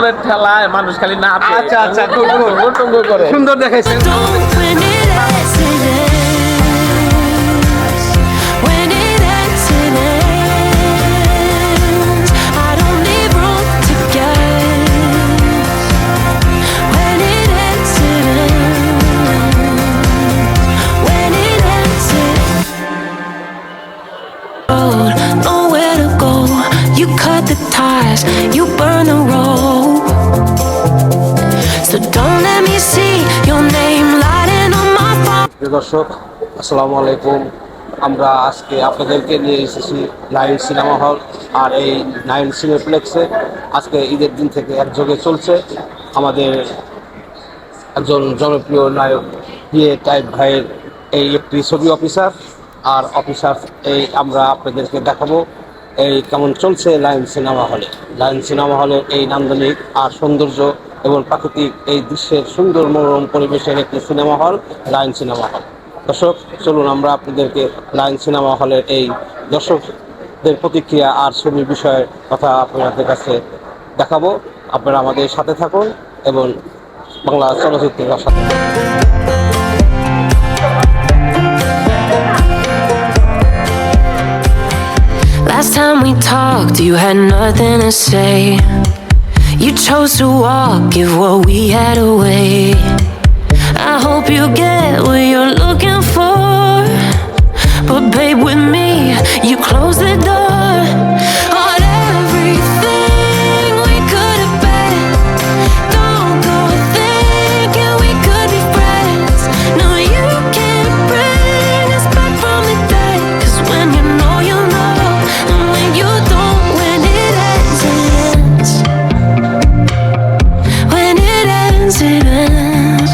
সুন্দরের ঠেলায় মানুষ খালি না। আচ্ছা আচ্ছা, টুঙ্গু করে সুন্দর দেখাইছেন। Nowhere to go. You cut the ties, you burn the road. So don't let me see your name lighting on my phone. প্রিয় দর্শক, আসসালামু আলাইকুম। আমরা আজকে আপনাদেরকে নিয়ে এসেছি নাইন সিনেমা হল। আর এই নাইন সিনেপ্লেক্সে আজকে ঈদের দিন থেকে একযোগে চলছে আমাদের একজন জনপ্রিয় নায়ক বিয়ে টাইপ ভাইয়ের এই একটি ছবি অফিসার। আর অফিসার এই আমরা আপনাদেরকে দেখাবো এই কেমন চলছে লায়ন সিনেমা হলে। লায়ন সিনেমা হলের এই নান্দনিক আর সৌন্দর্য এবং প্রাকৃতিক এই দৃশ্যের সুন্দর মনোরম পরিবেশের একটি cinema hall lion cinema hall. দর্শক চলুন আমরা আপনাদেরকে লায়ন সিনেমা হলের এই দর্শকদের প্রতিক্রিয়া আর ছবির বিষয়ের কথা আপনাদের কাছে দেখাবো। আপনারা আমাদের সাথে থাকুন এবং বাংলা চলচ্চিত্রের সাথে। Last time we talked, you had nothing to say. You chose to walk, give what we had away. I hope you get what you're looking for, but babe, with me, you close the door on everything we could have been. Don't go thinking we could be friends. No, you can't bring us back from the dead, 'cause when you know, you know, and when you don't, when it ends, it ends. When it ends, it ends.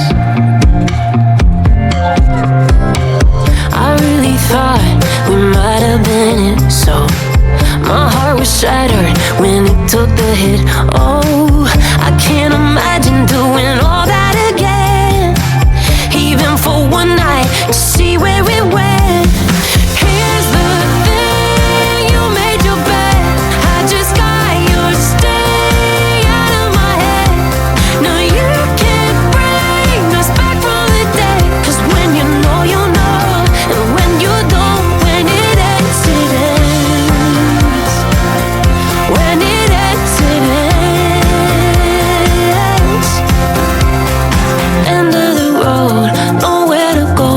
I really thought we might have been it, so my heart was shattered when it took the hit. Oh, I can't imagine doing all that again, even for one night to see where it went. Here's the thing, you made your bed, I just got your stay out of my head. No, you can't bring us back from the dead, 'cause when you know, you know, and when you don't, when it ends, it ends. When it ends, it ends. End of the road, nowhere to go.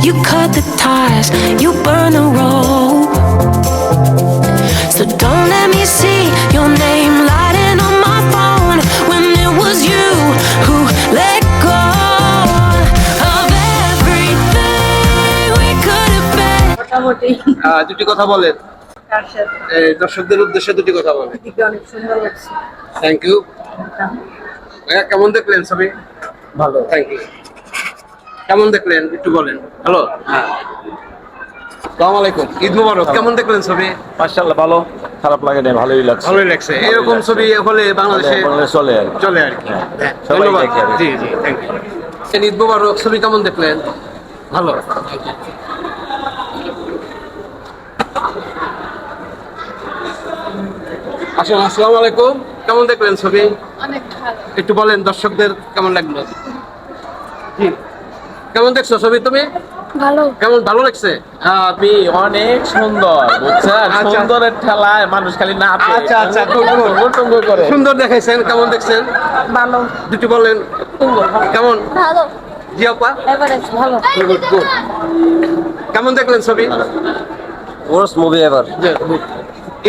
You cut the ties, you burn the road. So don't let me see your name lighting on my phone when it was you who let go of everything we could have been. মোটামুটি দুটি কথা বলেন, তার সাথে দর্শকদের উদ্দেশ্যে দুটি কথা বলেন। দিকে অনেক সুন্দর লাগছে। থ্যাংক ইউ ভাইয়া। কেমন দেখলেন ছবি? ভালো। Thank you. কেমন দেখলেন একটু বলেন। হ্যালো, হ্যাঁ, আসসালামু আলাইকুম, ঈদ মুবারক। কেমন দেখলেন ছবি? মাশাআল্লাহ, ভালো, খারাপ লাগে না, ভালোই লাগছে। ভালোই লাগছে। এরকম ছবি হলে বাংলাদেশে চলে আর কি। চলে আর কি। হ্যাঁ, সবাই ধন্যবাদ। দেখে আর কি। জি জি, থ্যাংক ইউ। ঈদ মুবারক। ছবি কেমন দেখলেন? ভালো। আসুন, আসসালামু আলাইকুম। কেমন দেখলেন ছবি? অনেক ভালো। একটু বলেন দর্শকদের কেমন লাগলো। জি, কেমন দেখছো ছবি তুমি? ভালো। কেমন ভালো লাগছে? আপনি অনেক সুন্দর, বুঝছেন? আচ্ছা। সুন্দরের ঠেলায় মানুষ খালি না। আচ্ছা আচ্ছা, টুঙ্গু করে সুন্দর দেখাইছেন। কেমন দেখছেন? ভালো। দুটি বলেন কেমন। ভালো। জি আপা, এভারেজ ভালো। Good good. কেমন দেখলেন ছবি? Worst movie ever.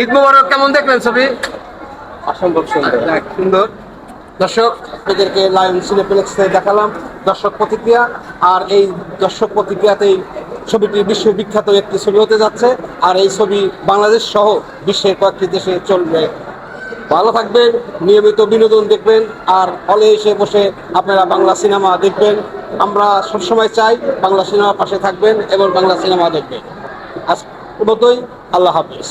Eid Mubarak. কেমন দেখলেন ছবি? অসম্ভব সুন্দর। সুন্দর। দর্শক, আপনাদেরকে লায়ন সিনেপ্লেক্সে দেখালাম দর্শক প্রতিক্রিয়া। আর এই দর্শক প্রতিক্রিয়াতেই ছবিটি বিশ্ববিখ্যাত একটি ছবি হতে যাচ্ছে। আর এই ছবি বাংলাদেশ সহ বিশ্বের কয়েকটি দেশে চলবে। ভালো থাকবেন, নিয়মিত বিনোদন দেখবেন, আর হলে এসে বসে আপনারা বাংলা সিনেমা দেখবেন। আমরা সবসময় চাই বাংলা সিনেমার পাশে থাকবেন এবং বাংলা সিনেমা দেখবেন। আজ মতোই, আল্লাহ হাফিজ।